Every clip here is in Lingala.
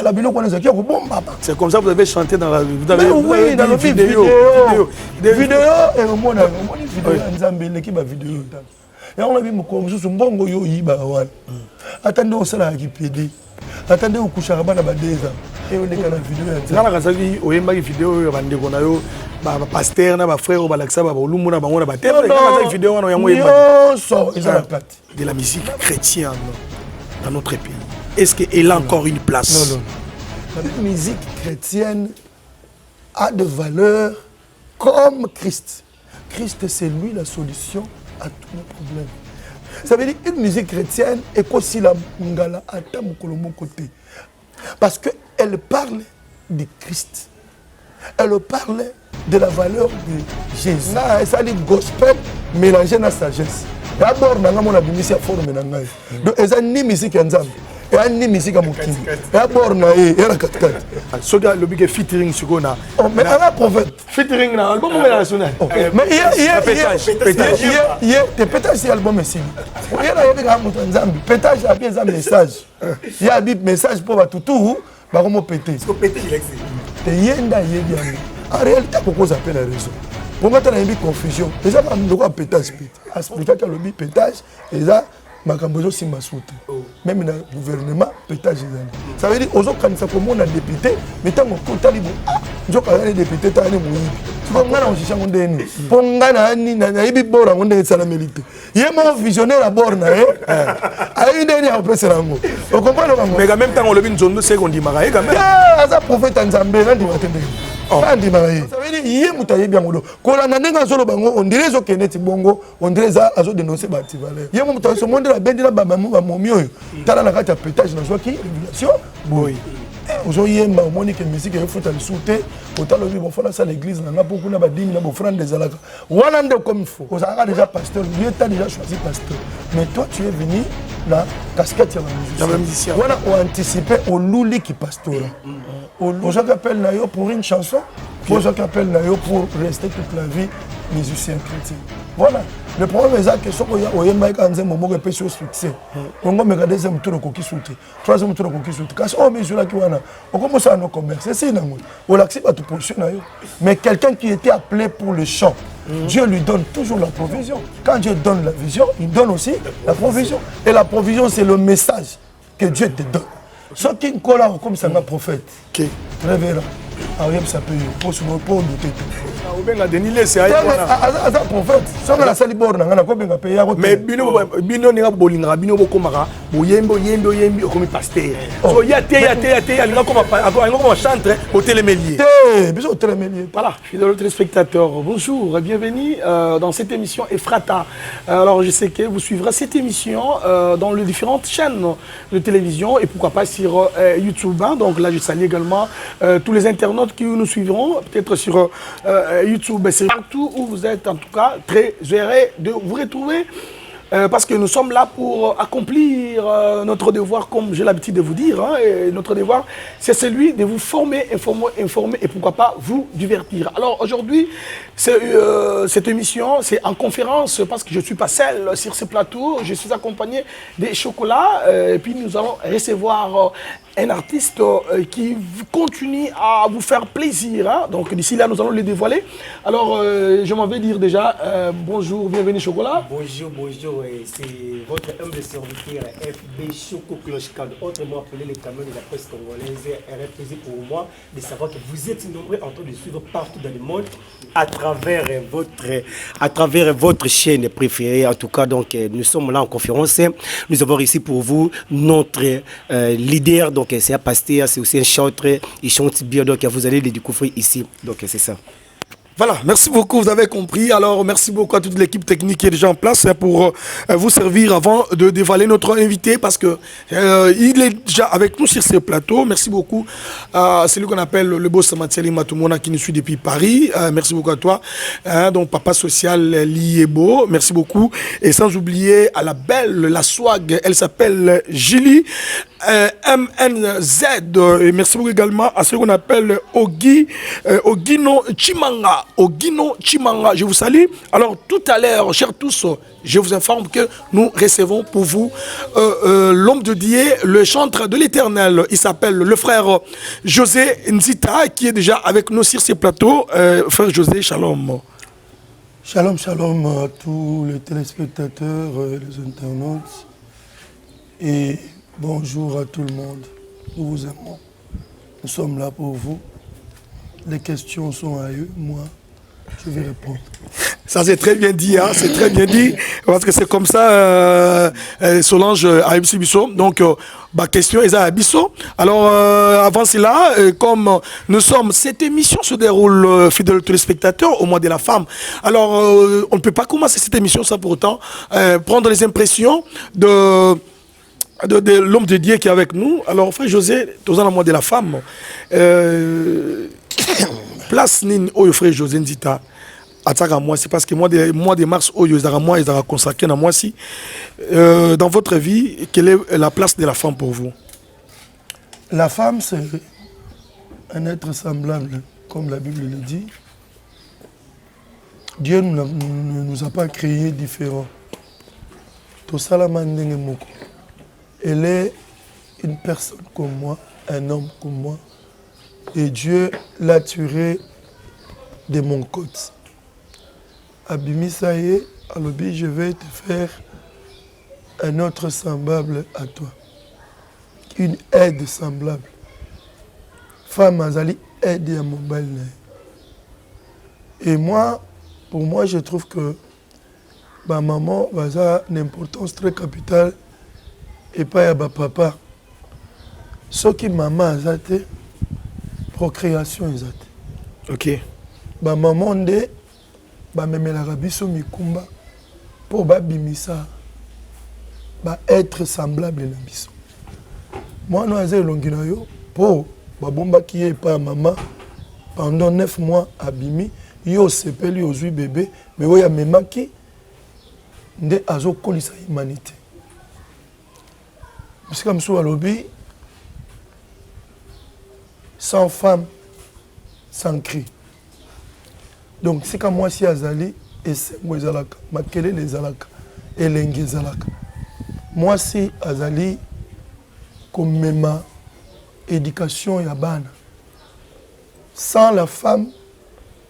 la bilo qu'on a qui bon papa. C'est comme ça que vous avez chanté dans la oui, dans la vidéo et au monde vidéo Nzambe l'équipe vidéo. Et on a vu mon comme mbongo yo yiba wana. Attendez on sala qui PD. Attendez au coucher bana ba déjà. Et on est dans la vidéo ya. Ngala kasaki oyemba ki vidéo yo bande kona yo ba pasteur na ba frère ba laksa ba lumu na bango na ba tête. Ngala vidéo wana yango yemba. So ils ont la patte de la musique chrétienne dans notre pays. Est-ce qu'elle a encore une place? Non. La musique chrétienne a de valeurs comme Christ. Christ, c'est lui la solution à tous nos problèmes. Ça veut dire qu'une musique chrétienne est aussi la mungala à mon côté. Parce qu'elle parle de Christ. Elle parle de la valeur de Jésus. Ça dit gospel mélangé à la sagesse. D'abord, on a mis à forme. Donc, il y a une musique en Zambie. Il y a une musique à Mokini. D'abord, il y a la 4-4. Ce gars, le big featuring sur Gona. Mais il y a un prophète. Featuring, l'album est national. Mais il y a des pétages, c'est l'album ici. Il y a un Zambie. Pétage, il y a un message. Il y a un message pour tout tout. Il y a un pétage. Est-ce que pétage, il y a en réalité, pourquoi ça appelle la raison? Pour moi, il y a une confusion. Déjà, il y a un pétage. Il y a un pétage. Et là, même dans le gouvernement, pétage. Ça veut dire que quand on a député, mais tant qu'on a des députés, on a des députés. Pour on a des bords, on a des salariés. Il y a un visionnaire à bord. Il y a une dernière personne. Vous comprenez? Mais en même temps, on a une zone de seconde. Il y a un prophète en Zambie. Ça veut dire qu'il y a un bien. Quand on dirait que bongo, on dirait que dénoncer Bativalé. Il y a un monde la bendila bamamio. Tala na kati ya pétage na joie qui révélation. Oui. Aujourd'hui, il y a une musique qui est faite à l'issouté. Autant le vivre à l'église, on a beaucoup de badines, on a beaucoup de zalaka. On a comme il faut. On a déjà pasteur, Dieu t'a déjà choisi pasteur. Mais toi, tu es venu dans la casquette de la musicien. On a anticipé au louli qui pasteur. Aux gens qui appellent Nayo pour une chanson, aux gens qui appellent Nayo pour rester toute la vie musicien chrétien. Voilà. Le problème est que si on a un moment de succès, on a un deuxième tour de coquille sauté, troisième tour de coquille sauté. Quand on met sur la kiwana, on commence à nos commerces. C'est ça, on accepte à tout positionner. Mais quelqu'un qui était appelé pour le chant, Dieu lui donne toujours la provision. Quand Dieu donne la vision, il donne aussi la provision. Et la provision, c'est le message que Dieu te donne. Ce qui est comme ça, un prophète, révérend. Ah oui, ça peut pour douter. Mais bino ninga bolinga bino bokomaka boyembo yembo yembi comme pasteur. So ya te alinga comme chantre au télémélier. Voilà, fidèles téléspectateurs, bonjour, bienvenue dans cette émission Ephrata. Alors je sais que vous suivrez cette émission dans les différentes chaînes de télévision et pourquoi pas sur YouTube. Donc là je salue également tous les internautes qui nous suivront, peut-être sur YouTube. C'est partout où vous êtes, en tout cas, très heureux de vous retrouver. Parce que nous sommes là pour accomplir notre devoir, comme j'ai l'habitude de vous dire. Et notre devoir, c'est celui de vous former, informer et pourquoi pas vous divertir. Alors aujourd'hui, cette émission, c'est en conférence parce que je ne suis pas seul sur ce plateau. Je suis accompagné des chocolats. Et puis nous allons recevoir un artiste qui continue à vous faire plaisir. Donc d'ici là, nous allons le dévoiler. Alors, je m'en vais dire déjà bonjour, bienvenue Chocolat. Bonjour, c'est votre humble serviteur FB Choco Clochecard, autrement appelé les camions de la presse congolaise. Un plaisir pour moi de savoir que vous êtes nombreux en train de suivre partout dans le monde à travers votre chaîne préférée. En tout cas, donc, nous sommes là en conférence. Nous avons ici pour vous notre leader. Donc, c'est un pasteur, c'est aussi un chanteur. Il chante bien, donc vous allez le découvrir ici. Donc, c'est ça. Voilà, merci beaucoup, vous avez compris. Alors, merci beaucoup à toute l'équipe technique qui est déjà en place pour vous servir avant de dévoiler notre invité parce que il est déjà avec nous sur ce plateau. Merci beaucoup à celui qu'on appelle le boss Matiali Matumona qui nous suit depuis Paris. Merci beaucoup à toi. Donc, Papa Social Liebo, merci beaucoup. Et sans oublier à la belle, la swag, elle s'appelle Julie. MNZ. Et merci beaucoup également à ceux qu'on appelle Ogino Chimanga. Ogino Chimanga, je vous salue. Alors tout à l'heure, chers tous, je vous informe que nous recevons pour vous l'homme de Dieu, le chantre de l'Éternel. Il s'appelle le frère José Nzita, qui est déjà avec nous sur ces plateaux. Frère José, shalom. Shalom, shalom à tous les téléspectateurs, les internautes. Et bonjour à tout le monde. Nous vous aimons. Nous sommes là pour vous. Les questions sont à eux. Moi, je vais répondre. Ça, c'est très bien dit, hein? C'est très bien dit, parce que c'est comme ça, Solange a Bisso. Donc, ma question est à Bisso. Alors, avant cela, comme nous sommes, cette émission se déroule, fidèles téléspectateurs, au mois de la femme. Alors, on ne peut pas commencer cette émission sans pour autant prendre les impressions de l'homme de Dieu qui est avec nous. Alors, frère José, tous en mois de la femme, place Nin, oh, frère José Ndita. C'est parce que mois de mars, ils ont consacré à moi aussi. Dans votre vie, quelle est la place de la femme pour vous? La femme, c'est un être semblable, comme la Bible le dit. Dieu ne nous a pas créés différents. Elle est une personne comme moi, un homme comme moi. Et Dieu l'a tiré de mon côté. Abimisaye, alobi, je vais te faire un autre semblable à toi. Une aide semblable. Femme azali aide à mon bal. Et moi, pour moi, je trouve que ma maman a une importance très capitale et pas à ma papa. Ce qui maman a été, procréation a été. Ok. Ma maman de bamemelaka biso mikumba pour babimisa ba être semblable na biso. Moi no aza elongi na yo pour babomba ki ye pa maman pendant 9 mois abimi yo sepeli ozui bébé mais oya memaki nde azo kolisa humanité. Parce que mso alobi sans femme sans cri. Donc, c'est comme moi, si Azali, et c'est moi, Zalaka, Makele les Zalaka, et Lengue Zalaka. Moi, si Azali, comme ma éducation et Abana, sans la femme,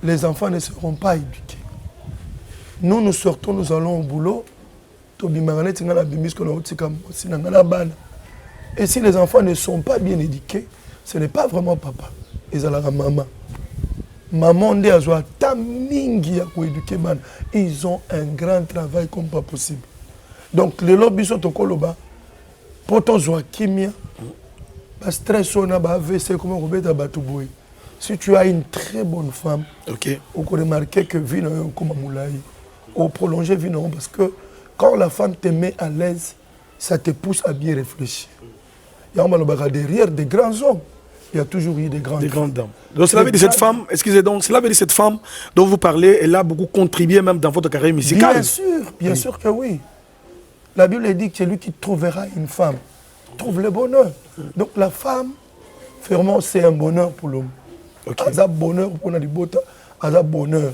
les enfants ne seront pas éduqués. Nous sortons, nous allons au boulot, et si les enfants ne sont pas bien éduqués, ce n'est pas vraiment papa, ils ont la maman. Maman de Azoa Tamingi à éduquer man. Ils ont un grand travail comme pas possible. Donc les lobbies sont au Koloba. Pour ton Joachimia, stress on a AVC comment on peut abattre. Si tu as une très bonne femme, ok, on peut remarquer que vie comme Moulaï, on prolonge vie parce que quand la femme te met à l'aise, ça te pousse à bien réfléchir. Il y a derrière des grands hommes. Il y a toujours eu des grandes dames. Donc cela veut dire cette femme, excusez donc, cela veut dire cette femme dont vous parlez, elle a beaucoup contribué même dans votre carrière musicale. Bien sûr que oui. La Bible dit que celui qui trouvera une femme trouve le bonheur. Donc la femme, vraiment, c'est un bonheur pour l'homme. Okay. Aza bonheur pour la libota, aza bonheur.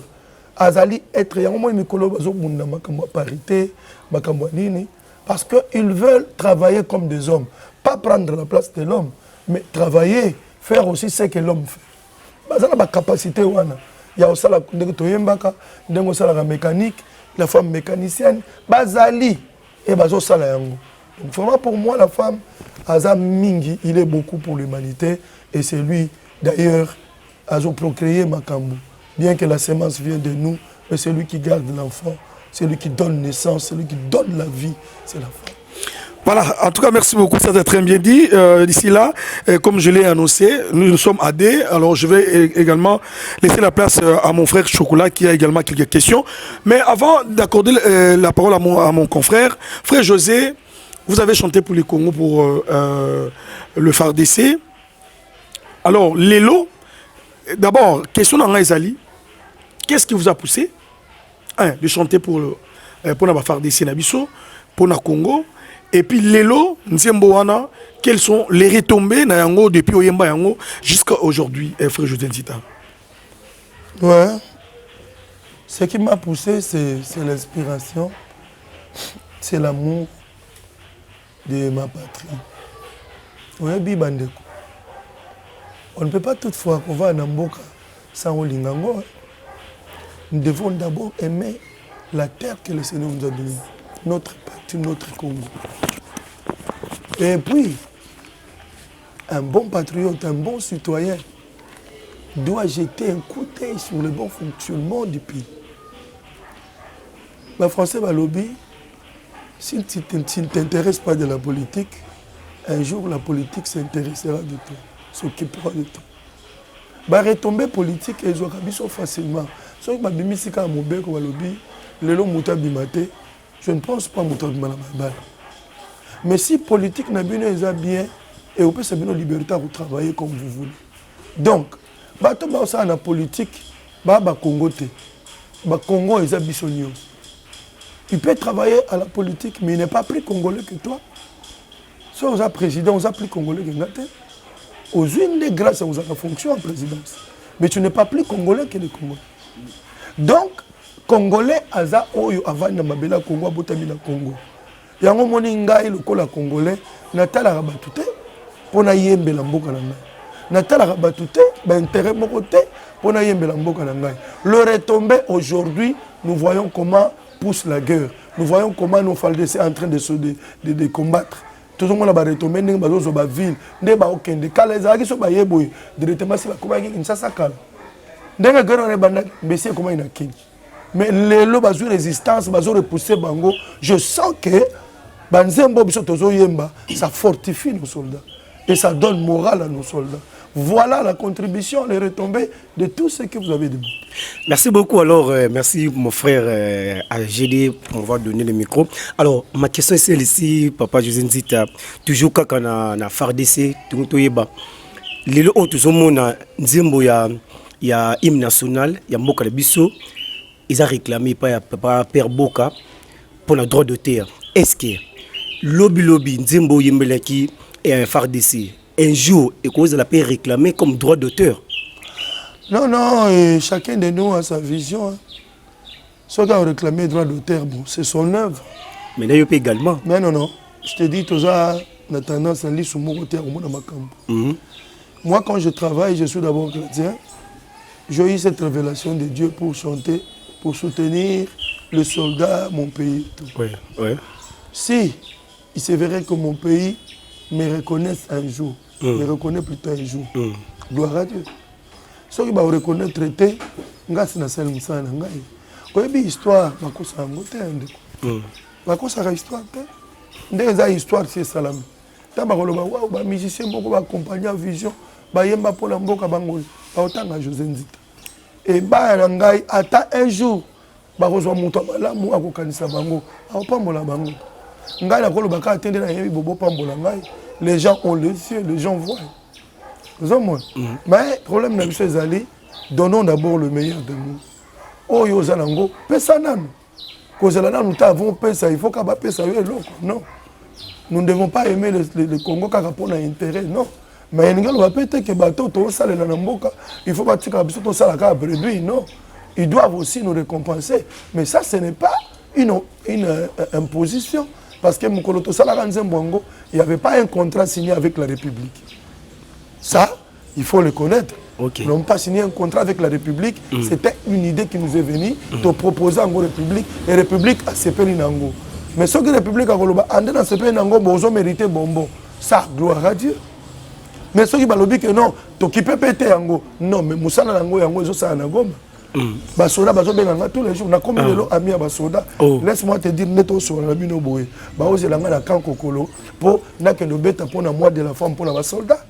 Azali être un moment mikolo bazo bunda makambo parité, makambo nini, parce que ils veulent travailler comme des hommes, pas prendre la place de l'homme, mais travailler, faire aussi ce que l'homme fait. Baza na ba capacité wana. Ya osala ndenge toyembaka, ndenge osala la mécanique, la femme mécanicienne, bazali et bazo sala yango. Donc vraiment pour moi la femme aza mingi, il est beaucoup pour l'humanité et c'est lui d'ailleurs azo procréé makambo. Bien que la sémence vienne de nous, mais c'est lui qui garde l'enfant, c'est lui qui donne naissance, c'est lui qui donne la vie, c'est la femme. Voilà, en tout cas, merci beaucoup, ça a très bien dit. D'ici là, comme je l'ai annoncé, nous sommes à D. Alors, je vais également laisser la place à mon frère Chocolat qui a également quelques questions. Mais avant d'accorder la parole à mon confrère, frère José, vous avez chanté pour les Congo pour le FARDC. Alors, Lélo, d'abord, question d'Angaïzali, qu'est-ce qui vous a poussé de chanter pour la FARDC Nabiso, pour le Congo? Et puis Lelo, Nzemboana, quelles sont les retombées na yango depuis Oyemba yango jusqu'à aujourd'hui, frère José Nzita? Ouais. Ce qui m'a poussé, c'est l'inspiration, c'est l'amour de ma patrie. Ouais, Bibandeko. On ne peut pas toutefois qu'on va à Namboka sans Olingango. Nous devons d'abord aimer la terre que le Seigneur nous a donnée, notre patrie, notre Congo. Et puis, un bon patriote, un bon citoyen doit jeter un coup d'œil sur le bon fonctionnement du pays. Les Français va lobby, si tu ne t'intéresses pas de la politique, un jour la politique s'intéressera de toi, s'occupera de toi. Bah retomber politique et ils facilement. Sauf que je ne pense pas que mais si politique n'a bien bien et on peut se donner la liberté de travailler comme vous voulez. Donc, ça la politique, Congo Congo est bisonio. Il peut travailler à la politique, mais il n'est pas plus congolais que toi. Si on a président, on a plus congolais que toi. Aux unes grâce à la fonction en présidence. Mais tu n'es pas plus congolais que les Congolais. Donc, Congolais, aza oyo avant na mabela Congo, botami na Congo. Yango moni ngai lokola Congolais, natala rabatute, pona yembe la mboka na ngai. Natala rabatute, ba intérêt moko te, pona yembe la mboka na ngai. Le retombé aujourd'hui, nous voyons comment pousse la guerre. Nous voyons comment nos FARDC sont en train de combattre. Tout le monde a retombé dans la ville, dans la ville. Quand les gens sont directement sur la Koumaki, ils sont calmes. Dans la guerre, on est comment il a king. Mais les gens ont résistance, ils ont repoussé Bango. Je sens que ça fortifie nos soldats. Et ça donne morale à nos soldats. Voilà la contribution, les retombées de tout ce que vous avez dit. Merci beaucoup. Alors, merci mon frère AGD pour m'avoir donné le micro. Alors, ma question est celle-ci, Papa José Nzita. Toujours quand on a FARDC, tout le monde. Les gens tout le monde, il y a hymne national, il y a Mboka Bisso. Ils ont réclamé par Père Boka pour le droit de terre. Est-ce que lobby Nzembo Yembelaki et un FARDC un jour et cause de la paix réclamée comme droit d'auteur? Non, non, et chacun de nous a sa vision. Hein. Ceux qui ont réclamé droit d'auteur, bon, c'est son œuvre. Mais là, il peut également. Mais non, non. Je te dis, tu as tendance à lire sur mon côté, Moi, quand je travaille, je suis d'abord chrétien. J'ai eu cette révélation de Dieu pour chanter, pour soutenir le soldat, mon pays. Tout. Oui, oui. Si il se verrait que mon pays me reconnaisse un jour, me reconnaît plutôt un jour, gloire à Dieu. Ceux qui vont reconnaître traité, c'est na sel musana ngai. Quand il y a histoire, bakosa ngote ndeko. Bakosa ka histoire te. Ndenge za histoire c'est salam. Ta bakoloba wa ba musicien boko ba accompagner vision, ba yemba pour la mboka bango, ba otanga José Nzita. Et ba ngai ata un jour bakozwa muto malamu akokanisa bango, apambola bango. Ngai na koloba ka atende na yebi bobo pambola ngai. Les gens ont les yeux, les gens voient. Mais le problème de M. Zali, donnons d'abord le meilleur de nous. Oh, yo Zalango, Pesanan. Kozalana, nous avons Pesa, il faut qu'on ait Pesa. Non. Nous ne devons pas aimer le Congo car on a intérêt. Non. Mais il va peut-être que bateau, il faut pas que tout ça la brebis. Non. Ils doivent aussi nous récompenser. Mais ça, ce n'est pas une imposition. Parce que Mukoloto Salaran Zembongo, il n'y avait pas un contrat signé avec la République. Ça, il faut le connaître. Okay. Nous n'avons pas signé un contrat avec la République. C'était une idée qui nous est venue de proposer en République. Et la République a CP Nango. Mais ce que la République a dit, dans CP Nango, ils ont mérité bonbon. Ça, gloire à Dieu. Mais ceux qui ont dit que non, tu peux péter Nango. Non, mais Moussa Nango, ils ont ça Nango. Basoda bazobenganga tous les jours na comme lelo ami ya basoda laisse-moi te dire neto sur la bino boye ba ozelanga na kan kokolo po na ke no beta pour na mois de la femme pour la basoda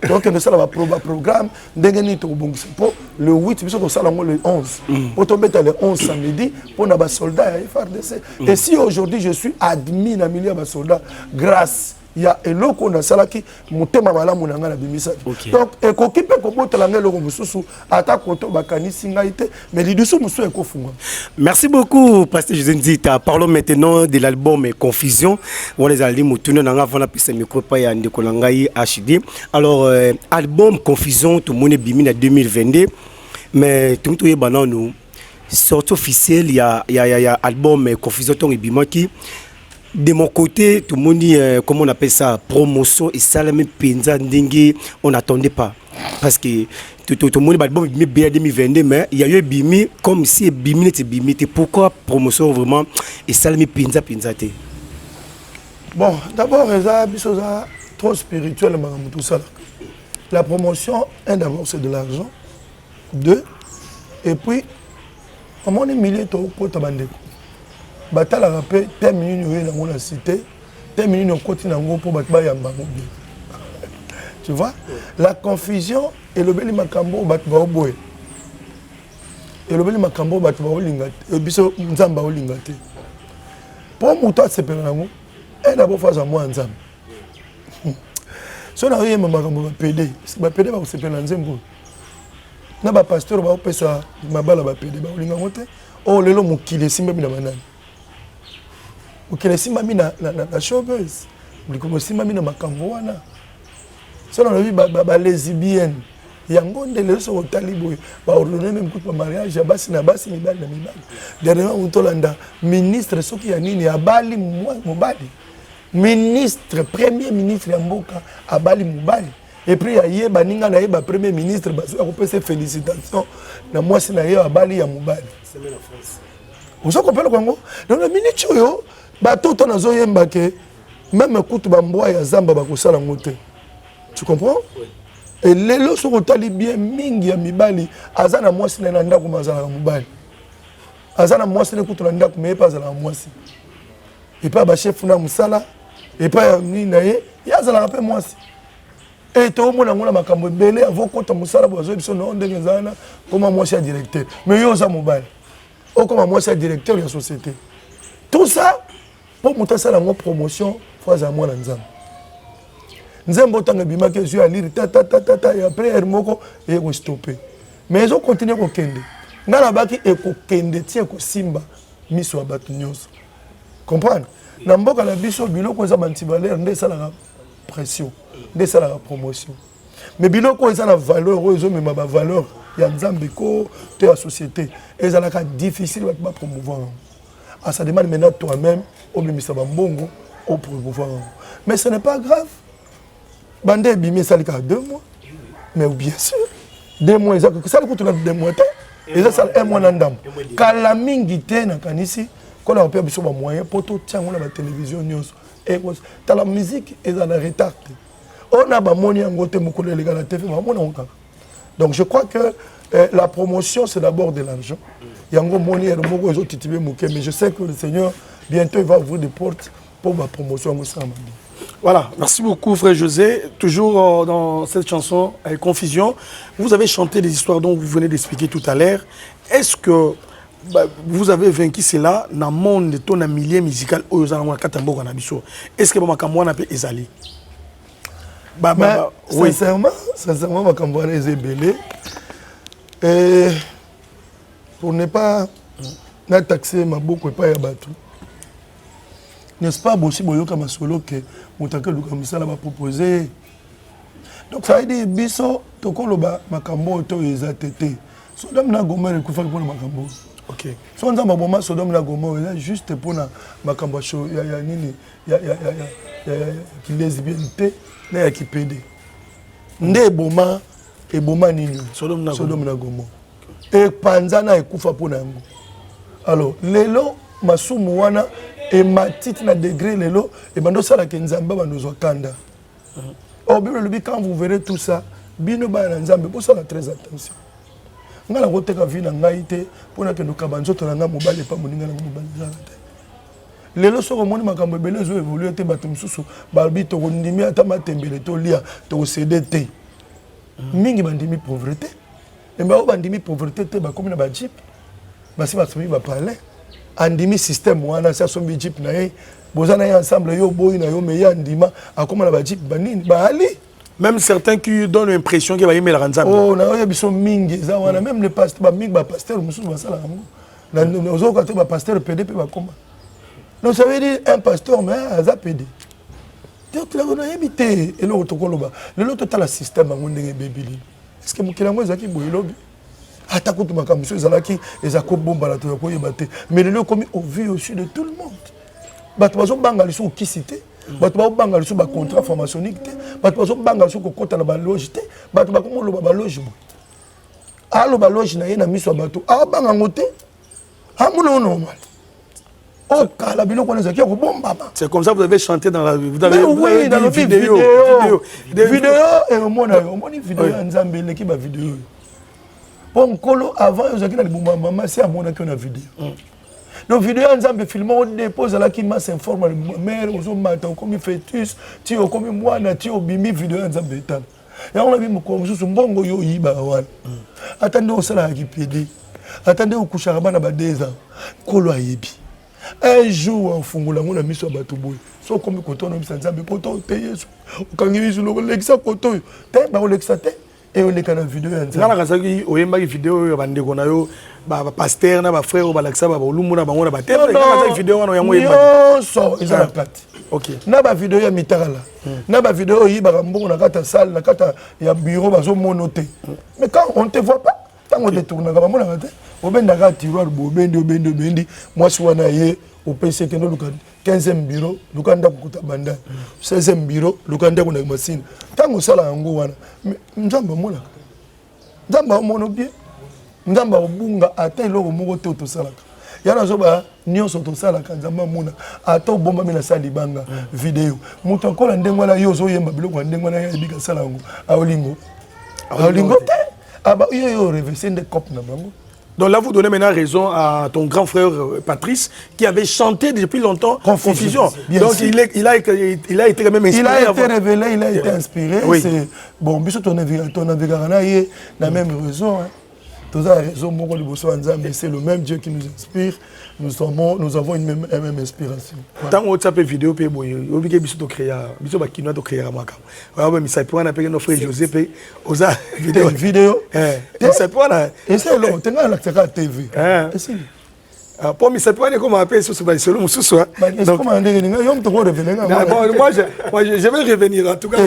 donc nous ça va programme ndenge ni to bongisa po le 8 biso to sala ngo le 11 po to beta le 11 samedi pour na basoda ya FARDC et si aujourd'hui je suis admis na milieu basoda grâce il y a eloko na salaki motema malamu na nga na bimisa. Donc ekoki pe ko botela nga eloko mususu ata koto bakanisi ngai te mais lidusu musu ekofunga. Merci beaucoup Pasteur José Nzita. Parlons maintenant de l'album Confusion. On les a dit mutuna na nga vona pisa micro pa ya ndeko na ngai HD. Alors album Confusion tout monde bimi na 2022 mais tout est banal nous sortie officielle il y a album Confusion ton bimaki. De mon côté, tout le monde dit, comment on appelle ça, promotion, et ça, la même penza, ndenge, on n'attendait pas. Parce que tout le monde dit, bon, il bien 2022, mais il y a eu Bimi, comme si Bimi était Bimi. Pourquoi promotion vraiment, et ça, la même penza. Bon, d'abord, ça, trop spirituel, tout ça. La promotion, d'abord, c'est de l'argent. Deux, et puis, comment on est milliers de pour t'abander. Batala rappel tes minutes dans la cité, tes minutes on continue pour battre yamba. Tu vois, la confusion et le beli makambo batba oboe. Et le beli makambo batba olingate. Et biso nzamba olingate. Pour muta sepela nango, et d'abord face à moi nzamba. So na rien makambo ba PD, ba PD ba sepela nzembo. Na ba pasteur ba opesa mabala ba PD ba olinga mote. Oh lelo mukile simba bina banana. Ok, les simami na showbiz, les simami na makamboana. Ça on a vu ba lesbienne. Yango ndele so otalibo ba ordonner même coup de mariage ya basi na basi mibali na mibali. Dernièrement on tolanda ministre soki ya nini abali mobali. Ministre premier ministre ya mboka abali mobali. Et puis ya baninga na ba premier ministre ba so akopesa félicitations na mwasi na ye abali ya mobali. C'est la France. Vous comprenez quoi? Donc le ministre yo bato to nazo yemba ke même kutu bamboa ya zamba bakosala ngote. Tu comprends? Oui. Et lelo so kotali bien mingi ya mibali azana mwasi na ndako mazala mobali. Azana mwasi na kutu na ndako me pas azala mwasi. Et pas ba chef na musala et pas ni na ye yazala pe mwasi. Et to mona ngona makambo belé avant kota musala bozo biso no ndenge zana comme mwasi ya directeur. Mais yo za mobali. O comme mwasi ya directeur ya société. Tout ça pour monter ça dans promotion, fois à moi dans Nzambe. Nzambe autant bima que je à lire ta et après hermoko et on stopper. Mais ils ont continué ko kende. Ngala baki e ko kende tie ko simba miso abatu nyos. Comprendre? Na mboka la biso biloko za bantibaler nde ça la pression, nde ça la promotion. Mais biloko ça la valeur, ils ont même ba valeur ya Nzambe ko te la société. Et ça la difficile ba promouvoir. Ah, ça demande maintenant toi-même, au ministère Bambongo, au pouvoir. Mais ce n'est pas grave. Bandé bimé ça a 2 mois. Mais bien sûr, 2 mois, ça le coûte 2 mois. Et ça, c'est 1 mois d'andam. Quand la mingité na kanisi, quand on a perdu sur moyen, pour tout tiens on a la télévision news. Et dans la musique et dans la retard. On a ba moni en gote moko les gars la TV, donc je crois que la promotion c'est d'abord de l'argent. Yango moni et moko les autres titibé moké, mais je sais que le Seigneur bientôt il va ouvrir des portes pour ma promotion. Voilà, merci beaucoup frère José. Toujours dans cette chanson Confusion, vous avez chanté des histoires dont vous venez d'expliquer tout à l'heure. Est-ce que vous avez vaincu cela dans le monde de ton milieu musical où vous avez un est-ce que vous avez un peu Ezali? Sincèrement, ma campagne est belée. Et pour ne pas taxer ma boucle et pas y abattre. N'est-ce pas aussi boyoka masolo que mutake lukamisa va proposer. Donc ça veut dire biso tokoloba makambo to ezatete. Sodom na goma rekufa pour makambo. OK. So nza maboma Sodom na goma là juste pour na makambo show ya nini ya ki lesbienité na ya ki PD. Nde boma e boma nini Sodom na goma. Et panzana ekufa pour nango. Alors lelo masumu wana et ma petite na degré lelo et bando sala ke nzamba banozwa kanda. Oh Bible quand vous verrez tout ça, bino ba na nzambe pour ça très attention. Ngala koteka vi na ngai te pona ke ndoka banzoto na nga mobali pa moninga na mobali zalate. Lelo soko moni makambo ebele zo évoluer te bato mususu balbi to ndimi ata matembele to lia to CDT. Mingi bandimi pauvreté. Et ba bandimi pauvreté te ba comme na ba jeep. Ba si ba somi ba parler. andimi système wana ça son jeep na ye bozana ya ensemble yo boy na yo me ya ndima akoma na ba jeep banini ba ali même certains qui donnent l'impression que va aimer la ranzam oh na yo biso mingi za wana même le pasteur ba mingi ba pasteur musu ba sala ngo na ozo ka te ba pasteur PDP ba koma donc ça veut dire un pasteur mais aza PD donc là on a évité et l'autre koloba l'autre ta la système ngo ndenge bebili est-ce que mukila ngo ezaki boy lobi ata kutu makamso ezalaki ezako bomba la to koyeba te mais le comme au vu au-dessus de tout le monde bato bazo banga liso kisité bato ba banga liso ba contrat formationniste bato bazo banga liso ko kota na ba loge te bato ba komo lo ba loge bo alo ba loge na ye na miso bato a banga ngote amuno normal oh kala biloko na zaki ko bomba ba c'est comme ça vous avez chanté dans la vous avez oui dans la vidéo et au moni vidéo nzambe leki ba vidéo bon kolo avant ils ont dit maman c'est à mon que na vidéo donc vidéo ensemble filmé on dépose là qui masse informe mère aux hommes matin comme fœtus tu au comme moi na tu au bimi vidéo ensemble état et on a vu mon comme sous mbongo yo yiba wana attendez au sala qui pédé attendez au couchara bana ba 2 ans kolo ayebi un jour en fungola ngona miso bato boy so comme koto no nzambe koto te yesu okangi biso lo lekisa koto te ba lekisa te et on est dans la vidéo ngala kasaki oyemba ki vidéo yo bandeko na yo ba pasteur na ba frère ba lakisa ba olumu na bango na ba tele ngala vidéo wana yango yemba so ezala kati OK na ba vidéo ya mitala na ba vidéo yi ba mbongo na kata salle na kata ya bureau bazo monoter mais quand on te voit pas quand on te tourne ba mona te obenda ka tiroir bo bendi moi si wana ye au PC que nous 15e bureau lukanda kukuta banda 16e bureau lukanda kuna machine tango sala yango wana nzamba mona nzamba mono bien nzamba obunga ata eloko moko te to salaka yana zoba nyonso to salaka nzamba mona ata bomba mena sali banga vidéo muto akola ndengwa na yo zo yemba biloko ndengwa na ya bika sala yango aolingo te aba yo reverser des copes na bango. Donc là, vous donnez maintenant raison à ton grand frère Patrice, qui avait chanté depuis longtemps Confusion. Donc il a été quand même inspiré. Il a été révélé, il a été inspiré. Oui. Bon, bisous ton navigateur, il a la même raison. Tous les raisons, c'est le même Dieu qui nous inspire. Nous avons une même inspiration. Tant que tu as fait vidéo, tu as obligé de créer, tu as créé un macam. Oui, mais ça peut être notre frère José, tu as vidéo. Ça peut être. Et c'est là, tu as la TV. Pour moi, ça peut être comme un peu sur le soir. Donc, moi, je vais revenir en tout cas.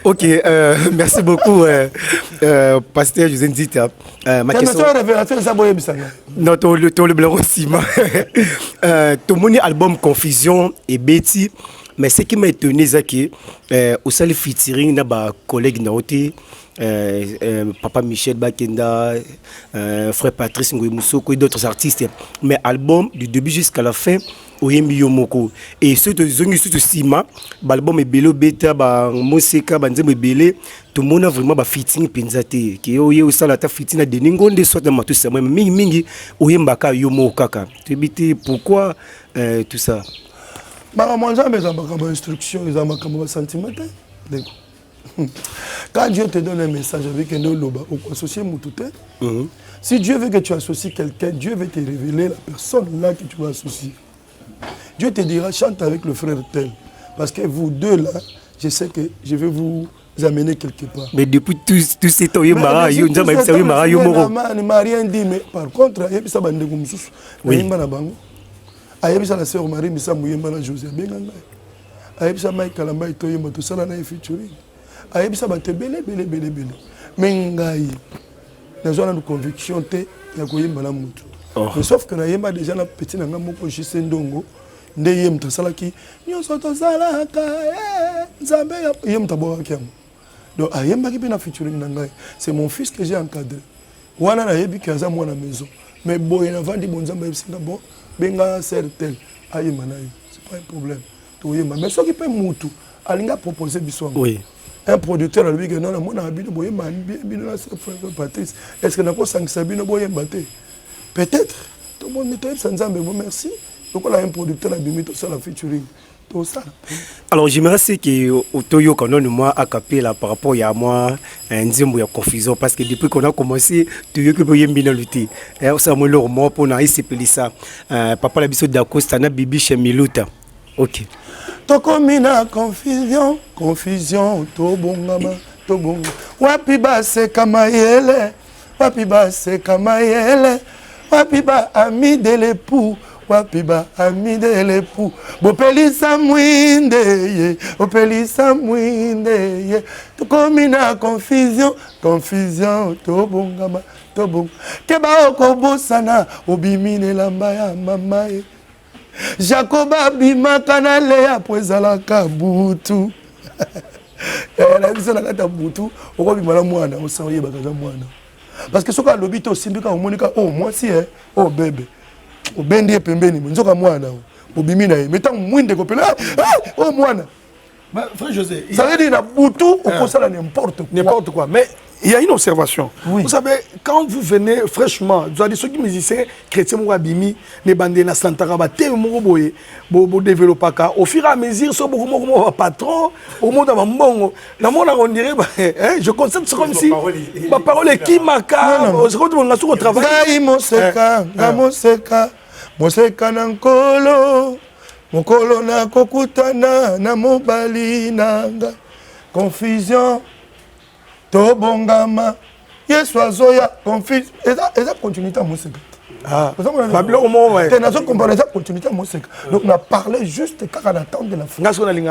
Ok, merci beaucoup, Pasteur José Nzita. Ma question. Non, le blanc aussi. Tout le monde album Confusion et Betty. Mais ce qui m'a étonné, c'est que au sein de featuring, il y a des collègues Papa Michel Bakenda, frère Patrice Ngoy-Moussoko et d'autres artistes. Mais album du début jusqu'à la fin, Oyembi Yomoko. Et ceux de Sima, l'album est bello beta, Moseka, Banzem belé. Tout le monde a vraiment ba fitting pinzate. Qui oye aussi la ta fitting de Ningonde soit dans tout ça. Mais mingi Oyembaka Yomo Kaka. Tu sais pourquoi tout ça? Moi, j'ai mes instructions, j'ai mes sentiments. Quand Dieu te donne un message avec un loba, on associe Moutouté. Si Dieu veut que tu associes quelqu'un, Dieu veut te révéler la personne là que tu vas associer. Dieu te dira, chante avec le frère tel. Parce que vous deux là, je sais que je vais vous amener quelque part. Mais depuis tous ces temps, il m'a rien dit. Mais par contre, il y a ça bande comme ça. Oui. Ayebisa la sœur Marie Missa Mouyemba na José Benganga. Ayebisa Mike Kalamba itoyemba to sala na featuring. Ayebisa bate belé. Mais ngai nazo na conviction te ya koyemba na mutu. Mais sauf que na yemba déjà na petit na moko juste ndongo nde yem to sala ki nyonso to sala ka nzambe yem to boka kiam. Donc ayemba ki na featuring na ngai. C'est mon fils que j'ai encadré. Wana na yebi kaza mo na maison. Mais boy na vandi bonzamba yebsinga bon. Benga certain aïe manaï, c'est pas un problème. Mais ce qui peut moutou, Alinga proposé bisouang. Oui. Un producteur a lui dit non, mon habit de boyer man, bien Patrice. Est-ce que n'a pas sanctionné boyer batté? Peut-être. Tout le monde n'était sans ambe, merci. Donc on a un producteur a bimé tout ça la featuring. tout ça. Alors j'aimerais c'est que Otoyo quand on moi a capé là par rapport à moi un diable il y a confusion parce que depuis qu'on a commencé Toyo que peut bien lutter et ça me le moi pour na ici ça papa la biso d'Acosta na bibi chez Miluta. OK. Tokomina confusion to bongama to bonga wapi ba se kama yele wapi ba se kama yele wapi ba ami de l'époux wapi ba ami de l'époux bopelisa mwinde ye opelisa mwinde ye tokomina confusion to bongama to bonga keba okobosana obimine lamba ya mama ye Jacob abimaka na Léa po ezalaka butu. La biso na kata butu okobima na mwana osaye bakaza mwana. Parce que soka lobi to simbika omonika oh moi si oh bébé. Obendi pembeni nzoka mwana obimi na ye. Metant mwinde kopela oh mwana. Mais frère José, ça veut dire na butu okosala n'importe quoi. Mais il y a une observation. Oui. Vous savez, quand vous venez fraîchement, vous avez ceux qui musiciens chrétiens Mourabimi, les bandés na Santaraba, Mourboye, développer au fur et à mesure, ce beaucoup patron, au monde avant bon, la monde on dirait, je constate c'est comme si ma parole est qui maka, c'est comme on a sur le travail. Moseka nankolo, mokolo na kokutana na mobali nanga, confusion. Tobongama, Yesu azoya, confus, et ça continuité à Moseka. Ah, Babylon au moment, ouais. T'es dans comparé ça continuité à Moseka. Donc on a parlé juste quand on attend de la foule.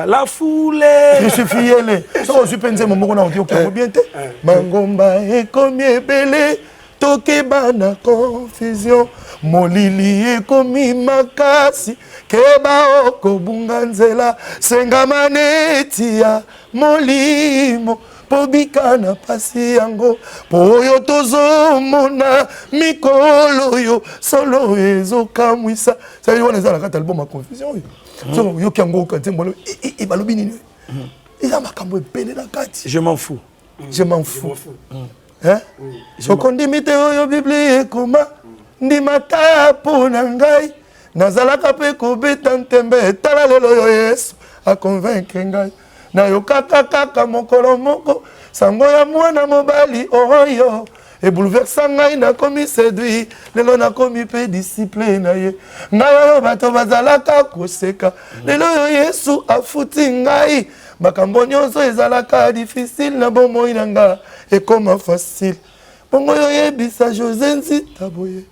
La foule. Je suis fier. Ça on suppense mon mot on dit OK, bien te. Mangomba et comme belé, tokeba na confusion. Molili e komi makasi, keba okobunga nzela, sengamaneti molimo. Pobika na pasi yango poyo tozomona mikolo yo solo ezokamwisa ça veut dire on est dans la album à confusion so yo kango kanti mbolo e balobi nini eza makambo epele na kati je m'en fous hein sokondimite oyo biblie ekoma ndimata pona ngai nazalaka pe kobeta ntembe tala lelo yo Yesu a convaincre ngai na yo kaka mokolo moko sango ya mwana mobali oyo e bouleversa ngai na komi séduit lelo na komi pe disciple na ye ngai oyo bato bazalaka koseka lelo yo Yesu afuti ngai makambo nyonso ezalaka difficile na bomoi na nga ekoma facile bongo yo yebisa José Nzita boye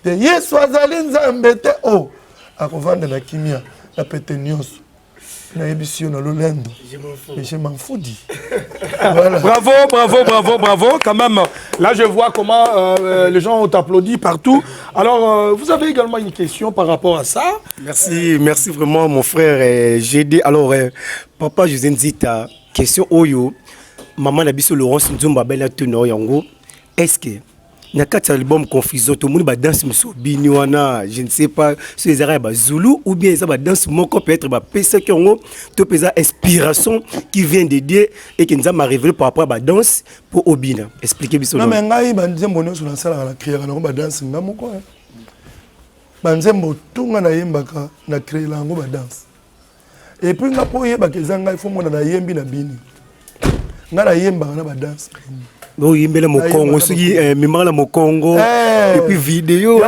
te Yesu azali nzambe te o akovanda na kimia na pete nyonso. Je m'en fous dit. Voilà. Bravo. Quand même, là je vois comment les gens ont applaudi partout. Alors, vous avez également une question par rapport à ça. Merci vraiment mon frère GD. Alors, papa José Nzita, question Oyo, maman Nabiso Laurence Nzumba Bella Tuno Yango, est-ce que na kati album confusion tout le monde ba danse muso binwana je ne sais pas si les arabes Zulu ou bien ça ba danse moko peut-être ba pesa kongo to pesa inspiration qui vient de Dieu et qui nous a révélé par rapport à ba danse pour Obina expliquez biso non mais ngai ba nzembo no sur la salle la créer na ba danse ngamoko ba nzembo tunga na yembaka na créer la ngo ba danse et puis nga po yeba kezanga il faut mona na yembi na bini nga na yemba na ba danse. Oh, il met mon Congo, mémoire mon Congo, et puis vidéo.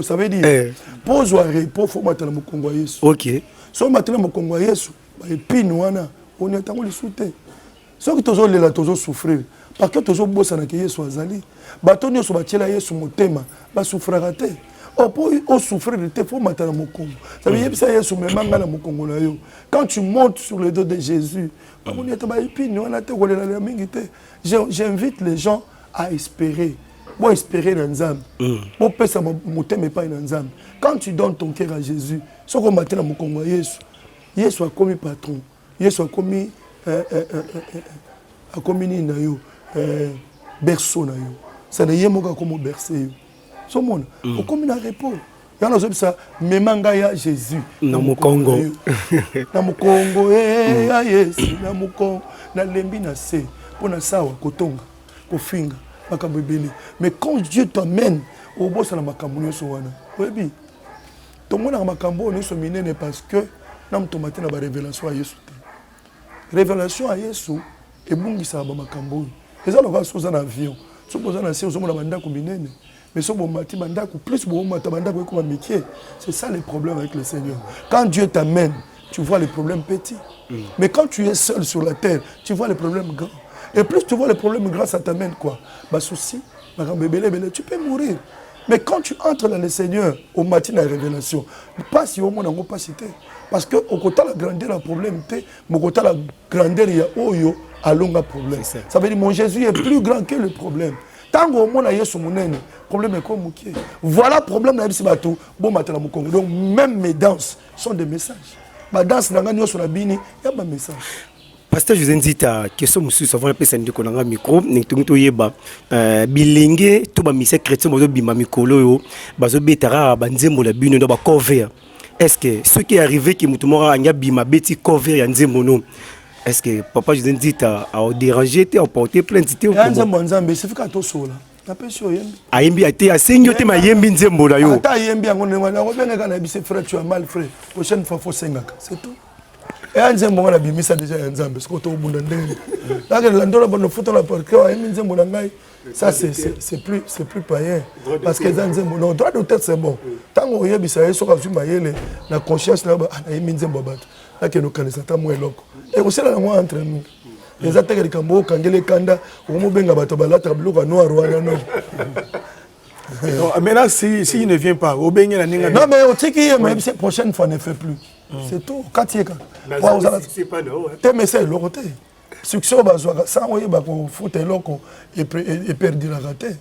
Ça veut dire, pose repos, faut mettre mon Congo. Ok. Si on met mon Congo, et puis nous, on est en train souter. Ce que tu as là, tu as souffrir. Parce que tu as besoin de Yesu azali. Bato nyo so batela Yesu motema, ba souffrira te. Pour souffrir, il faut mettre mon Congo. Ça veut dire que Yesu me manga na mon Congo na yo. Quand tu montes sur le dos de Jésus, j'invite les gens à espérer. Bon, espérer dans Nzam. Bon, pesa mon thème pas dans Nzam. Quand tu donnes ton cœur à Jésus, ce qu'on m'a dit dans mon Congo, Yesu a commis patron. Yesu a commis berceau na yo. Ça ne yé moka comme berceau. Ce monde, au commis un repos. Il y a ça, mais mangaya Jésus. Dans mon Congo. Dans mon Congo, Yesu, dans mon Congo, na lembi na se, pour na sawa, kotonga, kofinga, makambo ebele. Mais quand Dieu t'amène au boss na makambo nyoso wana, webi. Tout le monde a makambo on est minene parce que nam tomate na ba révélation à Yesu. Révélation à Yesu et bungi sa ba makambo. Et ça le va sur un avion. So posa na sio na banda ko minene. Mais so bon mati banda ko plus bon mata banda ko comme métier. C'est ça le problème avec le Seigneur. Quand Dieu t'amène, tu vois les problèmes petits. Mais quand tu es seul sur la terre, tu vois les problèmes grands. Et plus tu vois les problèmes grands, ça t'amène quoi? Bah souci, tu peux mourir. Mais quand tu entres dans le Seigneur, au matin de la révélation, pas si au monde n'a pas cité. Parce que au côté de la grandeur, le problème, au côté de la grandeur, il y a Oyo, à longue problème. Ça veut dire mon Jésus est plus grand que le problème. Tant que monde a Yesu monene, problème est comme qui. Voilà le problème là ici bateau. Bon matin la Congo. Donc même mes danses sont des messages. Ma danse n'a pas sur la bini, il y a un message. Pasteur José Nzita, question monsieur savoir pe sandi ko nga micro ngitunto yeba bilenge to ba mise chrétien bozo bima mikolo yo bazo betara banzembo la bino do ba cover. Est-ce que ce qui est arrivé qui mutumora anya bima beti cover ya nzembo no? Est-ce que papa José Nzita a dérangé te a porté plainte te? Ya nzembo nzambe c'est fika to sola. Na pesi oyembi. Ayembi ate asengyo te mayembi nzembo la yo. Ata yembi yango na ko benga na bise frère tu as mal frère. Prochaine fois faut sengaka. C'est tout. Et un nzembo on a bimisa déjà un nzambe parce que to bunda ndenge. Là que l'endroit bon foto la porte que nzembo na ngai ça c'est plus païen parce que nzembo non droit de tête c'est bon. Tant on yebisa yeso ka zuma yele na conscience là na nzembo bato. Là que nous connaissons ta mo eloko. Et aussi là moi entre nous. Les attaques de Kambo kangele kanda o mo benga bato balata biloko noir wana no. Maintenant si il ne vient pas au benga na ninga. Non mais au tiki mais cette prochaine fois ne fait plus. C'est tout. Katieka. C'est pas non. Te message le côté. Succès bazwa ça on yeba ko foot eloko et perdre la raté.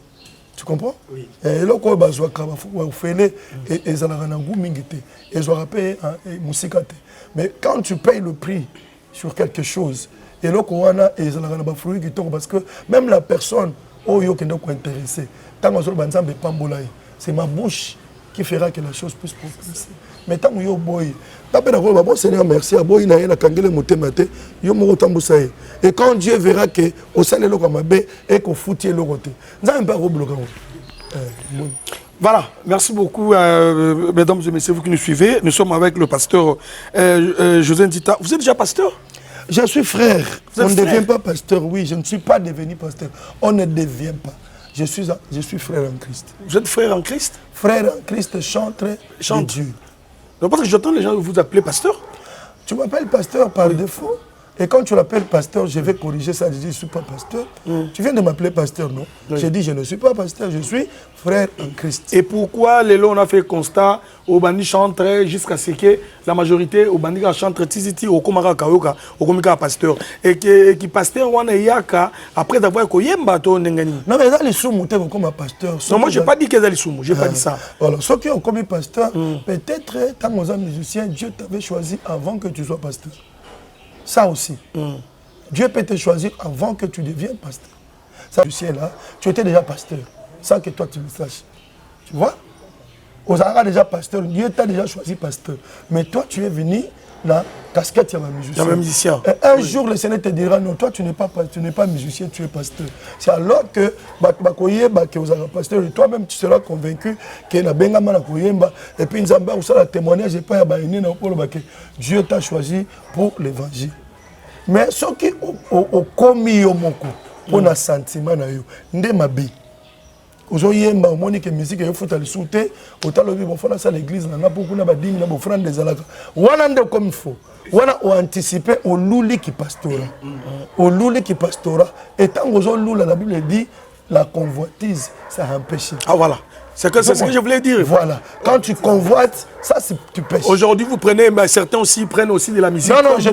Tu comprends? Oui. Et eloko bazwa ka ba fele et zalaka na ngumingite. Et zo rappelle musikate. Mais quand tu payes le prix sur quelque chose et eloko wana et zalaka na ba fruit qui tombe parce que même la personne oyo qui est intéressé tant que banzambe pambola c'est ma bouche qui fera que la chose puisse progresser. Mais tant que yo boy bon Seigneur merci à boy na kangele motemate yo mo tambusaye et quand Dieu verra que au salé lo comme bé et qu'on foutie le côté nzambe pas rebloquer. Voilà, merci beaucoup mesdames et messieurs vous qui nous suivez. Nous sommes avec le pasteur José Nzita. Vous êtes déjà pasteur? Je suis frère. On ne devient pas pasteur, oui, je ne suis pas devenu pasteur. On ne devient pas. Je suis frère en Christ. Vous êtes frère en Christ? Frère en Christ, chantre de Dieu. Donc parce que j'entends les gens vous appeler pasteur. Tu m'appelles pasteur par défaut. Et quand tu l'appelles pasteur, je vais corriger ça. Je dis, je ne suis pas pasteur. Tu viens de m'appeler pasteur, non? Oui. J'ai dit, je ne suis pas pasteur, je suis frère en Christ. Et pourquoi les lots on a fait constat, au bandi chanterait jusqu'à ce que la majorité, au bandi chanterait tiziti, au komara kayoka, au komika pasteur. Et qui pasteur, on a yaka, après d'avoir koyemba to nengani. Non, mais ça, les soumous, comme pasteur. Non, moi, je n'ai pas dit que les soumous, je n'ai pas dit ça. Voilà, ceux qui ont commis pasteur, peut-être, tant que musicien, Dieu t'avait choisi avant que tu sois pasteur. Ça aussi. Dieu peut te choisir avant que tu deviennes pasteur. Ça, du ciel là, tu étais déjà pasteur, sans que toi tu le saches. Tu vois? Aux Arabes déjà pasteur, Dieu t'a déjà choisi pasteur. Mais toi, tu es venu, la casquette, il y a un musicien. Et un jour, le Seigneur te dira, non, toi, tu n'es pas musicien, tu es pasteur. C'est alors que, pasteur, et toi-même, tu seras convaincu que na bengama na koyemba, et puis Nzamba, ou ça, la témoignage, et pas Dieu t'a choisi pour l'évangile. Mais ce qui ont commis au moko, pour un sentiment, nde mabe. Ozoyemba omoni que musique yo futa lisute otalobi bon fona ça l'église na beaucoup na badimi na bofrande des alaka wana nde comme il faut wana o anticiper au luli qui pastora et tant ozo lula la Bible dit la convoitise ça empêche. Ah voilà. C'est ce que je voulais dire. Voilà. Quand tu convoites, ça tu pêches. Aujourd'hui, vous prenez, mais certains aussi prennent aussi de la musique. Non, je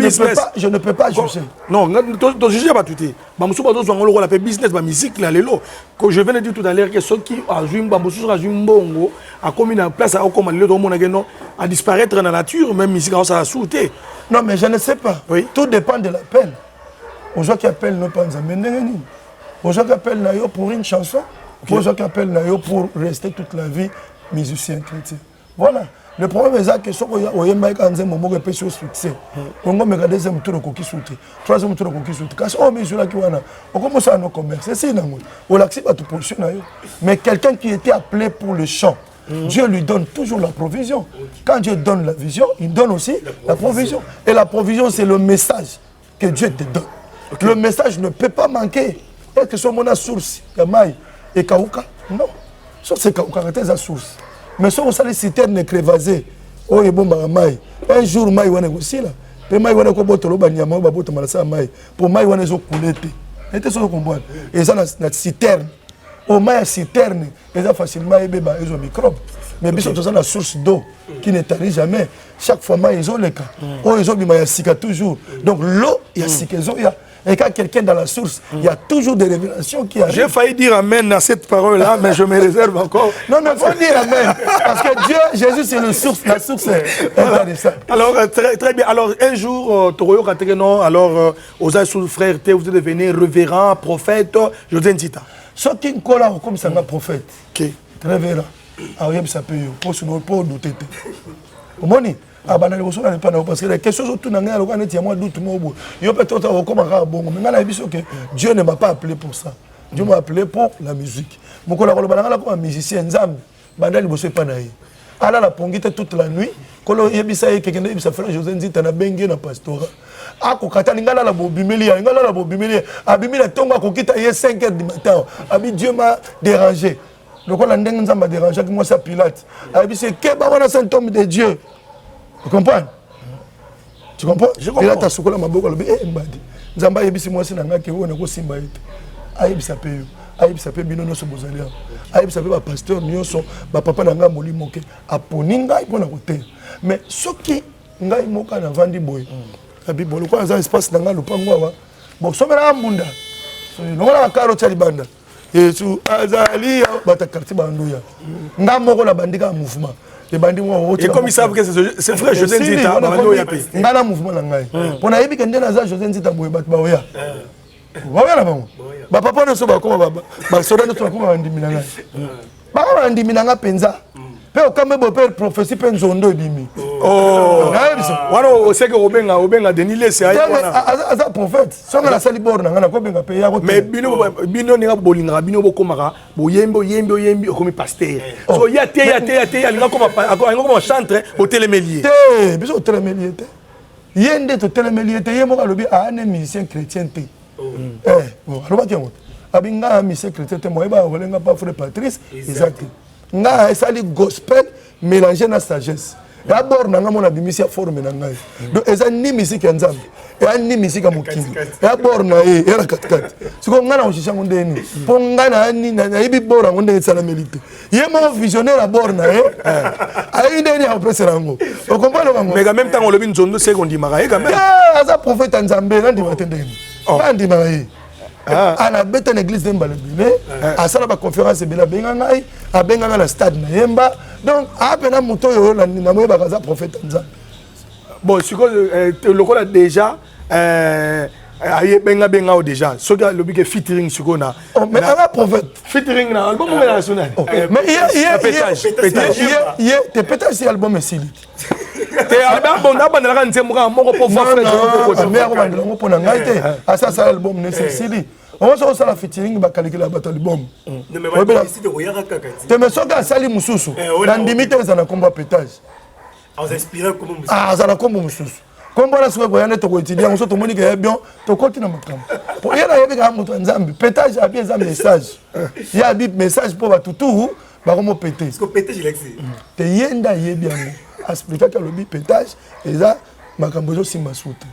ne peux pas juger. Non, tu juges pas tout. On appelle business, la musique, là, que je viens de dire tout à l'heure que ceux qui ont joué a commis en place, à disparaître dans la nature, même musique, ça a sauté. Non, mais je ne sais pas. Oui. Tout dépend de l'appel. Aux gens qui appellent nos panzas, aux gens qui appellent Nayo pour une chanson. Pour ceux qui appellent Nayo pour rester toute la vie musicien chrétien. Voilà. Le problème est que si on a un succès, on a un deuxième tour de soutien, troisième tour de soutien. Quand on met sur la kiwana, on commence à nos commerces. C'est ça. On accepte à tout position. Mais quelqu'un qui était appelé pour le chant, Dieu lui donne toujours la provision. Quand Dieu donne la vision, il donne aussi la provision. Et la provision, c'est le message que Dieu te donne. Le message ne peut pas manquer. Est-ce que ce soit mon source, Yamaï et Kauka? Non. Sauf c'est Kauka, c'est la source. Mais si on a les citernes crévasées, oh, il y a bon maï. Un jour, maï, on est aussi là. Puis maï, on est comme boto, l'obanyama, boto, malasa, maï. Pour maï, on est au couleté. Et c'est ce qu'on comprend. Et ça, la citerne. Au maï, la citerne, et ça facilement, ils ont microbes. Mais bien sûr, c'est la source d'eau qui ne tarit jamais. Chaque fois, ils ont les cas. Oh, ils ont mis ma toujours. Donc, l'eau, il y a sika, il y a. Et quand quelqu'un dans la source, il y a toujours des révélations qui arrivent. J'ai failli dire amen à cette parole-là, mais je me réserve encore. Non, mais il faut dire amen. Parce que Dieu, Jésus, c'est la source intarissable. Alors, très bien. Alors, un jour, Toroyo Katekenon, alors, aux sous frères, vous êtes devenu révérend, prophète, je vous dis ce qui est comme ça, un prophète. Très révérend. Alors, il ça peut pour douter. Comment abana les choses pas parce que les questions autour de nous on est moi doute moi il peut être comme un bon mais ngana biso que Dieu ne m'a pas appelé pour ça. Dieu m'a appelé pour la musique. Mon collègue le bananga comme musicien nzambe banda liboso pa na ye ala la pongite toute la nuit kolo yebisa ye kekende yebisa frère José Nzita na bengue na pastorat akokata ngala la bobimeli abimila tonga kokita ye 5h du matin abi Dieu m'a dérangé. Donc on a nzamba dérangé que moi ça Pilate abi c'est que ba wana symptôme de Dieu. Tu comprends? Tu comprends? Je comprends. Pilate a soukola maboko lobi mbadi nzamba yebisi moi c'est nanga ke wona ko simba ite ayebisa pe yo ayebisa pe bino nyonso bozali awa ayebisa pe bapasteur nyonso bapapa na ngai molimo ke aponi ngai mpona koteya mais soki ngai moka navandi boye na bible lokola aza espace na ngai lopango awa bosomelaka mbunda longola bakaro tia libanda yesu azali bata quartier banduya ngai moko na bandika ya mouvement et comme ils savent que c'est frère José Nzita ngai na mouvement na ngai mpona yebi ke nde naza José Nzita boye bato baoya baoya na bango bapapa nyonso bakoma basoda nyonso bakoma bandimi na ngai bakoma bandimi na ngai mpenza mpe okambe bo mpe prophétie mpe nzondo ebimi wana oseke obenga Denis Lese aza prophète songa nasali bord na ngai nakobenga mpe ya mais bino ninga bolingaka bino bokomaka boyembi okomi pasteur so ya te alinga koma chantre botelemeli te biso otelemeli te ye nde totelemeli te ye moko alobi aane musicien chrétien te alobaki yango abi nga musicien chrétien te moyeba olenga pa frère Patrice exact nga esali gospel mélangé na sagesse d'abord nanga mona bimisi ya forme na ngai donc eza ni musique ya nzambe et ni musique ya mokili d'abord na ye era katikati siko nga na oshisha ngonde ni po nga na ni na yebi bora ngonde tsala melite ye mo visionnaire d'abord na ye ayi ndeni ya presser ngo o comprendre ngo mais en même temps on le bin nzondo sekondi maka ye quand même aza prophète nzambe na ndima tendeni ndi maka ye ana beta na église d'embale bile asala ba conférence bela benga ngai abenga na stade na yemba donc apena moto yo na moyeba kaza prophète nzambe bon siko lokola déjà aye benga déjà soki lobi ke featuring siko na mais un prophète featuring na album national mais te pétage c'est album esili te album bon abandaka nzembo moko po frère mais ako bandela ngo pona ngai te asa sa album ne esili on se sala featuring bakalikela bato album te mais soki asali mususu na ndimi te ezana kombo pétage azala kombo mususu kombo na soki koyande tokoétudia moso tomoni ke ye bien tokoti na makambo po ye na yebi kaka moto ya nzambe pétage abi eza message ye abi message mpo bato tu bakomo pété te ye nde ayebi yango asplikaki alobi pétage eza makambo ezosimba su te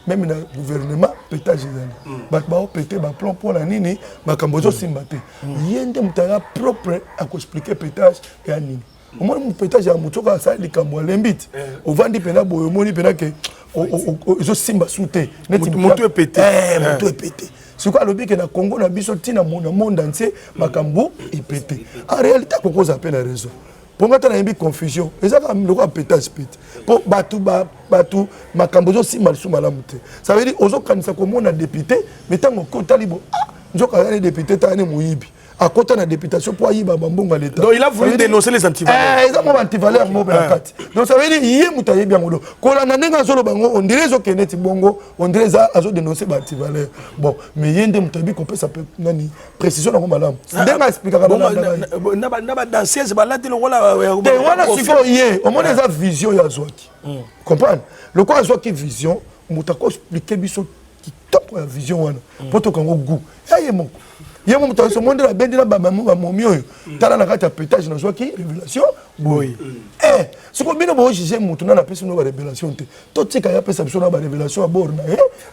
meme na gouvernement pétage ezali bato baopete baplomb mpona nini makambo ezosimba te ye nde moto aya propre akoexplike pétage eya nini omoni pétage ya moto oyo asali likambo alembi te ovandi mpena boye omoni mpena ke ezosimba su te moto epete moto epete sikoyo alobi ke na congo na biso ntina na monde entier makambo epete en réalité akokoza mpe na raison mpo nga ta nayebi confusion ezaka lokola pétage pete mpo bato makambo ezosimba lisu malamu te ça veut dire ozokanisa komona député mais ntango okotali bo nzoka azali député tani moyibi à côté de la députation pour y avoir à l'État. Donc il a voulu dénoncer les antivaleurs. Ils ont antivaleurs. Donc ça veut dire hier Moutaye bien godo. Quand on a n'enga solo bango, on dirait que Kenneth Bongo, on dirait ça a dénoncé les antivaleurs. Bon, mais il y a des Moutaye qu'on peut ça peut nani précision dans madame. Déjà expliquer quand on n'a danser c'est pas là de le voilà. Voilà ce qu'il faut hier. Au moins des vision ya Zwaki. Comprendre. Le quoi Zwaki vision, Moutako expliquer biso qui top la vision wana. Pour to kango goût. Ya mon il y a un moment où monde la bende la bama mieux tala na kata pétage na Zwaki révélation boy ce qu'on bien bon juger mutu na pesa no révélation te to tika ya pesa biso na révélation à bord na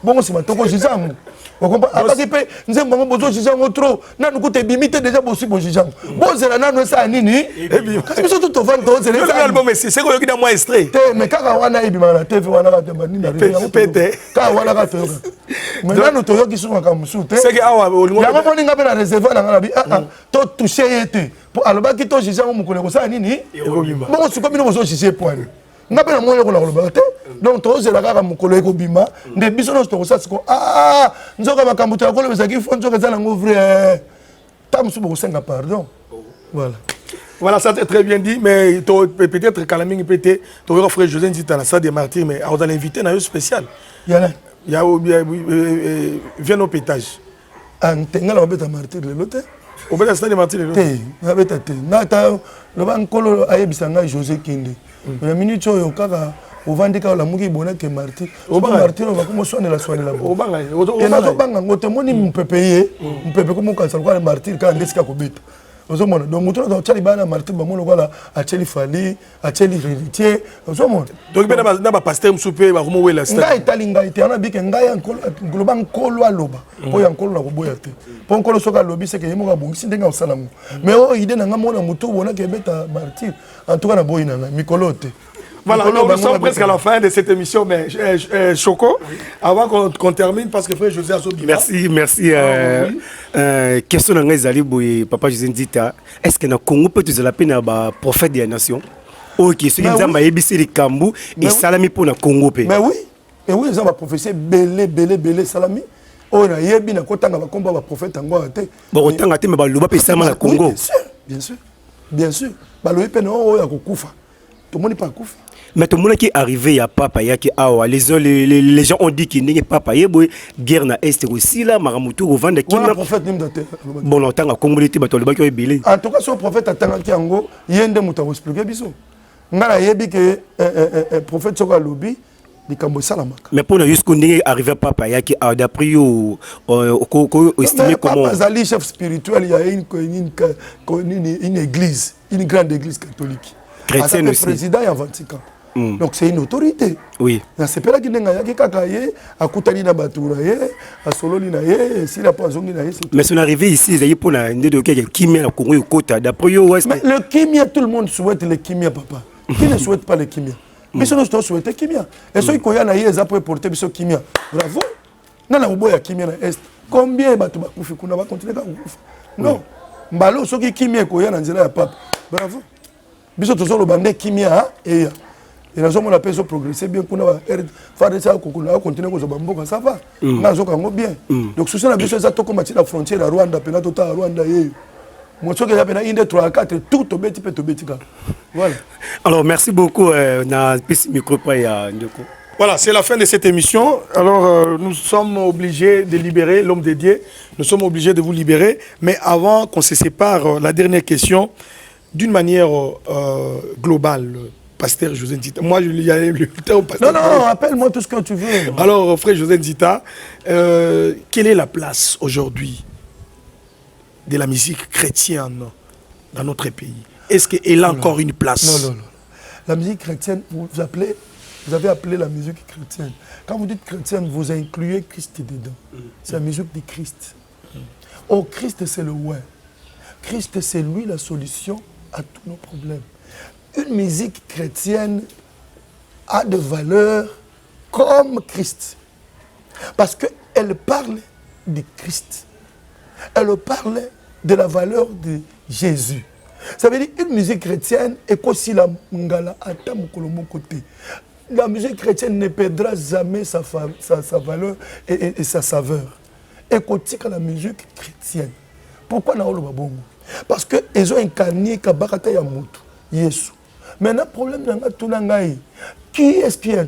bon c'est matoko juger mu on comprend parce que nze bango bozo juger trop na nous côté bimité déjà bo si bo juger bon zela na no sa nini et puis parce que biso tout vendre to zela l'album c'est quoi qui dans moi extrait mais kaka wana ibima na TV wana ka tamba nini na pété ka wana ka to mais là nous to yoki sunga ka musu te c'est que awa na réservoir na ngala bi to toucher été pour aloba ki to juger mo mukole ko sa nini bon c'est comme nous juger point nga pe na moyo ko la ko te donc to zela kaka mukolo ko bima nde biso no to sa siko nzoka makambo to ko le bezaki fo nzoka za na vrai tam su bo senga pardon voilà. Voilà, ça c'est très bien dit, mais peut-être Kalaming peut-être, tu aurais frère José Nzita la salle des martyrs, mais on a l'invité dans un spécial. Il y a viens au pétage. Antenga la bête à martyr le lote. Au bête à salle des martyrs le lote. La bête à te. Nata le bankolo ayebisanga José Kinde. La minute yo kaka au vandika la mugi bona ke martyr. Au martyr on va comment soigner la au banga. Et na zo banga ngote moni mpepe comme quand ça le martyr quand ndesika ko beta. Donc, mutu na tchali bana martyr ba mono kola acheli fali acheli héritier ozomona donc bena ba pasteur msupe ba komo wela sta ngai talinga ite ana bike ngai ankolo ngoloba nkolo aloba po ya nkolo na koboya te po nkolo soka lobi c'est que yemo ka bongisi ndenga osalamu mais o ide na ngamona mutu bona ke beta martyr en tout cas na boyina na mikolote. Voilà, nous sommes presque à la fin de cette émission, mais Choco, avant qu'on termine, parce que frère José Azobi. Merci. Question de Ngezali, papa José Nzita, est-ce que le Congo peut être la peine à prophète des nations? Ok, ce qui est en Ébissé les Kambou et Salami pour le Congo. Mais oui, ils ont prophétisé belé Salami. Oh, na yebi na kotanga ba komba ba prophète angwa te. Bon, autant nga te me ba loba pe sama na Congo. Bien sûr. Ba loba pe no ya kokufa. Tout le monde pas kokufa. Mais tout le monde qui est arrivé à Papa, les gens ont dit qu'il n'y a pas Papa, guerre na Est aussi là, Maramutu, au vent de qui le prophète Nimdate. Bon, longtemps à Congo, il y a bilé. En tout cas, ce prophète a tangué Ango, il y a un des moutons expliqué biso. Ngala yebi que prophète Soka Lobi, di Kambo Salamaka. Mais pour nous, jusqu'on est arrivé à Papa, il y a d'après estimé comment. Papa Zali, chef spirituel, il y a une église, une grande église catholique. Chrétienne aussi. Président et en Vatican. Donc c'est une autorité. Oui. C'est pas là qu'il y a kakaye, à Koutani na Baturaye, à Soloni na ye, si la Pazongi na ye. Mais si on est arrivé ici, il y a pour la Kimia, la Congo, le Kota, d'après eux, mais le Kimia, tout le monde souhaite le Kimia, papa. Qui ne souhaite pas le Kimia? Mais si nous souhaitons le Kimia. Et ceux qui ont na ye, ils ont porté le Kimia. Bravo. Non, la Oboya Kimia na Est. Combien de Koufi qu'on va continuer à Koufi? Non. Mbalo, ceux qui Kimia, Koya na Nzela, papa. Bravo. Biso toujours le bandé Kimia, et nous sommes appelés à progresser bien pour nous faire ça continuer à se ça va nous avons bien donc si on a besoin de comme la frontière à Rwanda à Rwanda moi je que il 3 4 tout au petit peu voilà. Alors merci beaucoup na micro Voilà, c'est la fin de cette émission. Alors, nous sommes obligés de libérer l'homme de Dieu. Nous sommes obligés de vous libérer. Mais avant qu'on se sépare, la dernière question, d'une manière globale, pasteur José Nzita. Moi, il y a le pasteur. Non, appelle-moi tout ce que tu veux. Alors, frère José Nzita, quelle est la place aujourd'hui de la musique chrétienne dans notre pays? Est-ce qu'elle a encore une place? Non. La musique chrétienne, vous avez appelé la musique chrétienne. Quand vous dites chrétienne, vous incluez Christ dedans. C'est la musique de Christ. Oh, Christ, c'est le ouais. Christ, c'est lui la solution à tous nos problèmes. Une musique chrétienne a de valeurs comme Christ. Parce qu'elle parle de Christ. Elle parle de la valeur de Jésus. Ça veut dire qu'une musique chrétienne est aussi la mungala à mon côté. La musique chrétienne ne perdra jamais sa valeur et sa saveur. Écoutez la musique chrétienne. Pourquoi na oloba bongo? Parce que ils ont incarné kabakata ya mutu Yesu. Maintenant problème nanga tunangai. Qui est-ce qui est en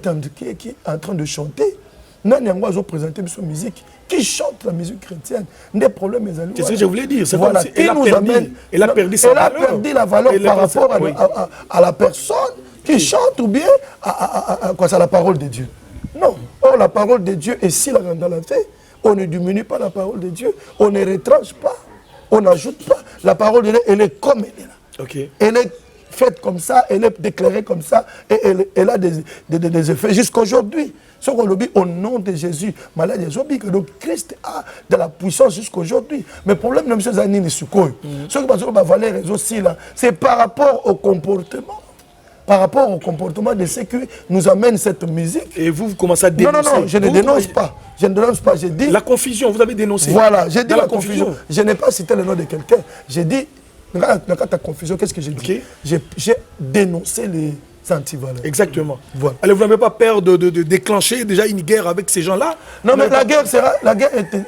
train de chanter? Nani yango azo présenter sa musique. Qui chante la musique chrétienne? Des problèmes mes amis. C'est ce que je voulais dire. Voilà. Elle a perdu sa valeur. Elle a perdu la valeur par rapport à la personne qui chante ou bien à la parole de Dieu. Non. Or la parole de Dieu est si la dans la fait. On ne diminue pas la parole de Dieu. On ne retranche pas. On n'ajoute pas. La parole de Dieu, elle est comme elle est là. Okay. Elle est faite comme ça, elle est déclarée comme ça, et elle a des effets jusqu'à aujourd'hui. Ce qu'on le dit au nom de Jésus, malade donc Christ a de la puissance jusqu'à aujourd'hui. Mais le problème de M. Zanini Sukoy, ce que va valer aussi là, c'est par rapport au comportement. Par rapport au comportement de ceux qui nous amènent cette musique. Et vous commencez à dénoncer. Non, je ne dénonce pas. Je ne dénonce pas, j'ai dit... La confusion, vous avez dénoncé. Voilà, j'ai dit la confusion. Je n'ai pas cité le nom de quelqu'un. J'ai dit, dans ta confusion, qu'est-ce que j'ai dit? J'ai dénoncé les antivaleurs. Exactement. Voilà. Alors vous n'avez pas peur de déclencher déjà une guerre avec ces gens-là? Non, mais la guerre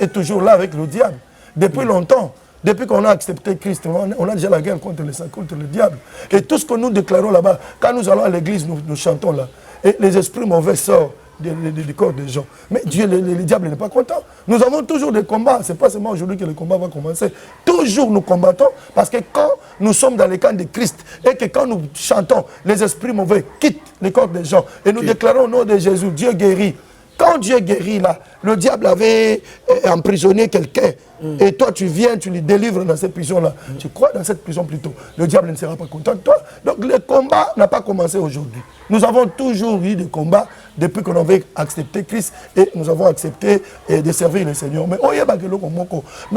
est toujours là avec le diable. Depuis longtemps. Depuis qu'on a accepté Christ, on a déjà la guerre contre le diable. Et tout ce que nous déclarons là-bas, quand nous allons à l'église, nous chantons là. Et les esprits mauvais sortent du corps des gens. Mais Dieu, le diable n'est pas content. Nous avons toujours des combats. Ce n'est pas seulement aujourd'hui que le combat va commencer. Toujours nous combattons parce que quand nous sommes dans le camp de Christ et que quand nous chantons, les esprits mauvais quittent le corps des gens et nous déclarons au nom de Jésus, Dieu guérit. Quand Dieu guérit là, le diable avait emprisonné quelqu'un et toi tu viens, tu lui délivres dans cette prison-là. Tu crois dans cette prison plutôt. Le diable ne sera pas content de toi. Donc le combat n'a pas commencé aujourd'hui. Nous avons toujours eu des combats depuis qu'on avait accepté Christ et nous avons accepté de servir le Seigneur. Mais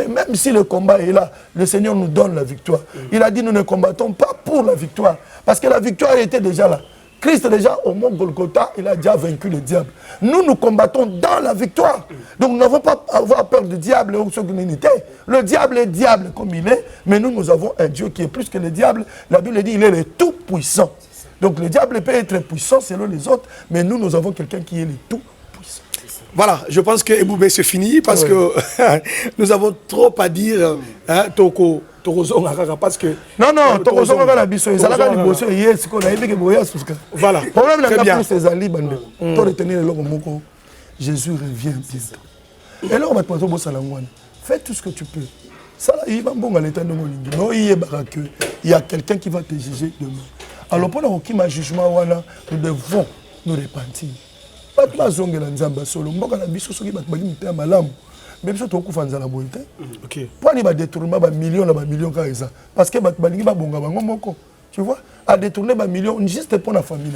même si le combat est là, le Seigneur nous donne la victoire. Il a dit nous ne combattons pas pour la victoire parce que la victoire était déjà là. Christ déjà au mont Golgotha, il a déjà vaincu le diable. Nous combattons dans la victoire. Donc nous n'avons pas à avoir peur du diable ou ce qu'il était. Le diable est diable comme il est, mais nous avons un Dieu qui est plus que le diable. La Bible dit il est le tout puissant. Donc le diable peut être puissant selon les autres, mais nous avons quelqu'un qui est le tout puissant. Voilà, je pense que Eboubé c'est fini parce que nous avons trop à dire. Toko. Parce que non, la biso, voilà. Problème pour retenir le mot, Jésus revient bientôt. Et là, on va te poser fais tout ce que tu peux. Ça, il va bon à l'état de mon ligne. Il y a quelqu'un qui va te juger demain. Alors, pour nous qui m'a jugement, nous devons nous repentir. Pas de la zone de l'Anzamba solo. Moi, quand la biso, ce qui va te dire, malam. Mais si tu as fait la beauté, pourquoi il va détourner des millions comme ça? Parce que tu vois, à détourner des millions juste pour la famille,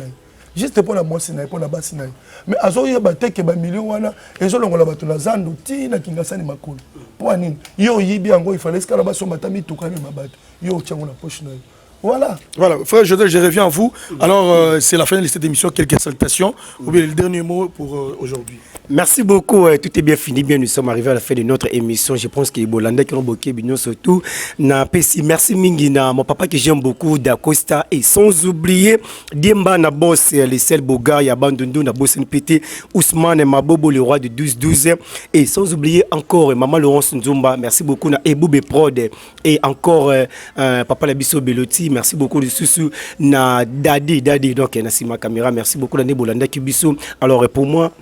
juste pour la moissine, pour la bassine. Mais à ce moment-là, il y a des millions, et ils ont la zando, tina kingasani makolo. Pour nini? Yo yibi ango, il fallait que la basse matami tukane mabat. Yo tiens la poche. Voilà. Voilà, frère, je reviens à vous. Alors, c'est la fin de cette émission. Quelques salutations. Ou bien le dernier mot pour aujourd'hui. Merci beaucoup. Tout est bien fini. Bien, nous sommes arrivés à la fin de notre émission. Je pense que les Bollandais qui ont boqué, surtout, merci Mingi, mon papa que j'aime beaucoup, D'Acosta, et sans oublier Diemba na boss, les sel Boga, Yabandundu, na boss NPT, Ousmane Mabobo, le roi de 12-12, et sans oublier encore Maman Laurence Nzumba. Merci beaucoup na Eboube Prod, et encore Papa Labiso Beloti. Merci beaucoup de Soussou na Dadi, donc Nassima Caméra. Merci beaucoup na Bolanda Kibiso. Alors pour moi,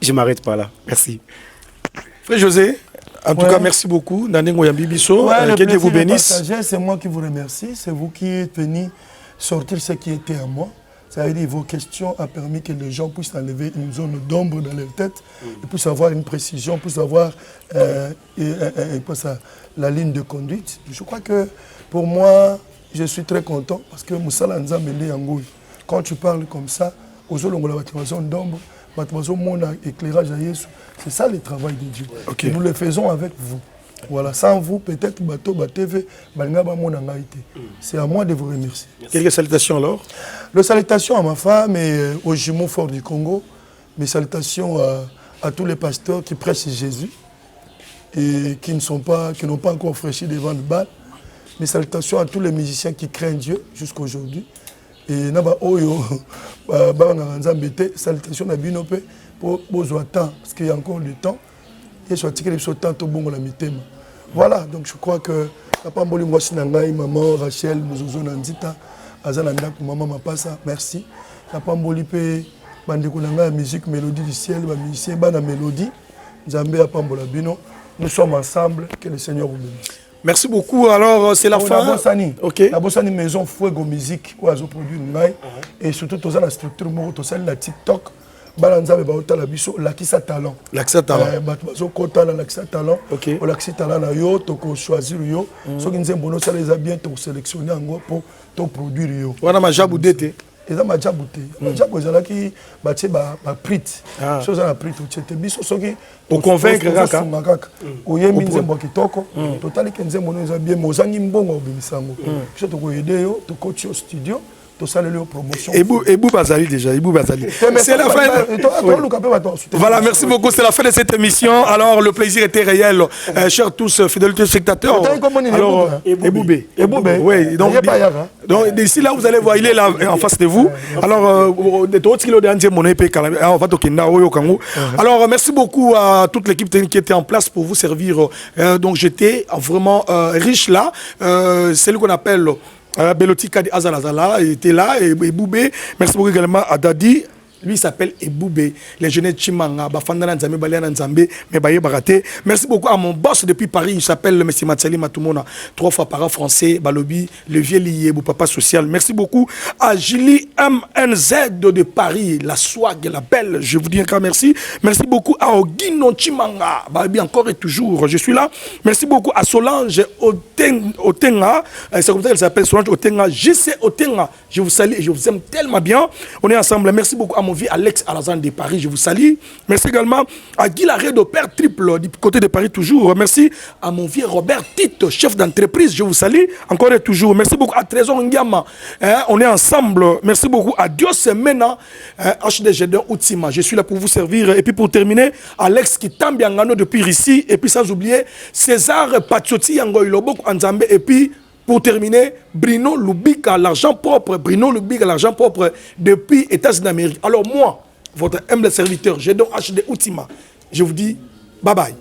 je m'arrête pas là. Merci. Frère José, en tout cas, merci beaucoup. Que Dieu vous bénisse. C'est moi qui vous remercie. C'est vous qui êtes venu sortir ce qui était à moi. Ça veut dire vos questions ont permis que les gens puissent enlever une zone d'ombre dans leur tête, et puissent avoir une précision, puissent avoir la ligne de conduite. Je crois que pour moi, je suis très content parce que Moussala Nzambele Yangoui, quand tu parles comme ça, aux zone d'ombre, mon éclairage à Jésus, c'est ça le travail de Dieu. Okay. Et nous le faisons avec vous. Voilà, sans vous, peut-être Bateau, TV, c'est à moi de vous remercier. Quelques salutations alors? Les salutations à ma femme et aux jumeaux forts du Congo. Mes salutations à tous les pasteurs qui prêchent Jésus et qui n'ont pas encore fraîchi devant le bal. Mes salutations à tous les musiciens qui craignent Dieu jusqu'à aujourd'hui. Et naba oyo salutations à Binope pour besoin de temps parce qu'il y a encore du temps. Et soit que les temps tout bon la mitema. Voilà, donc je crois que papa Mbolingo Sinangai, maman Rachel, Mozozo Nandita, Azananda, maman Mapasa, merci. Papa Mbolipe, Bandeko Nanga, musique, mélodie du ciel, musicien, Bana mélodie, Nzambe Apambola Bino. Nous sommes ensemble, que le Seigneur vous bénisse. Merci beaucoup. Alors, c'est la fin. La Bossani. Ok. La Bossani Maison Fuego Musique, où ils ont produit Ngai. Et surtout, tous la structure, tous la TikTok. Balanza ba la biso lakisa talent. Lakisa talent. Bazo kota la lakisa talent. OK. O lakisa talent na yo to ko choisir yo. So ki nzembono ça les a bien to sélectionner ngo pour to produire yo. Wana majabudete. Eza majabute. Majabu ezala ki batie ba prit. So za na prit o tete biso so ki o convaincre kaka. O yemi nzembo kitoko. Totali ki nzembono eza bien mozangi mbongo obimisango. So to ko aider yo to coach yo studio. Promotion. Ebou Bazali déjà, Ebou Bazali. C'est la fin. Voilà, merci beaucoup. C'est la fin de cette émission. Alors, le plaisir était réel, chers tous fidèles spectateurs. Alors, Eboubé. Oui, donc d'ici là, vous allez voir, il est là en face de vous. Alors, alors, merci beaucoup à toute l'équipe technique qui était en place pour vous servir. Donc, j'étais vraiment riche là. C'est ce qu'on appelle Beloti Kadi Azalazala était là et Boubé. Merci beaucoup également à Dadi. Lui s'appelle Eboubé, les jeunes Chimanga, Bafandana Nzambe, Baliana Nzambe, Mebaye Baraté. Merci beaucoup à mon boss depuis Paris, il s'appelle M. Matsali Matumona, 3 fois par an français, Balobi, le vieux lié, papa social. Merci beaucoup à Julie MNZ de Paris, la swag, la belle, je vous dis encore merci. Merci beaucoup à Ogino Chimanga, Babi encore et toujours, je suis là. Merci beaucoup à Solange Otenga, c'est comme ça qu'elle s'appelle Solange Otenga, JC Otenga, je vous salue et je vous aime tellement bien. On est ensemble, merci beaucoup à mon vieux Alex Alazan de Paris, je vous salue. Merci également à Guy Laredo, père triple du côté de Paris toujours. Merci à mon vieux Robert Tito, chef d'entreprise, je vous salue encore et toujours. Merci beaucoup à Trésor Ndiama, on est ensemble. Merci beaucoup à Dios Mena, HDG Outima, je suis là pour vous servir. Et puis pour terminer, Alex Kitambiangano depuis ici. Et puis sans oublier César Pacioti Yango Ilobok Anzambe. Et puis pour terminer, Bruno Lubika, l'argent propre, Bruno Lubika, l'argent propre depuis États-Unis d'Amérique. Alors moi, votre humble serviteur, j'ai donc HD Outima. Je vous dis bye bye.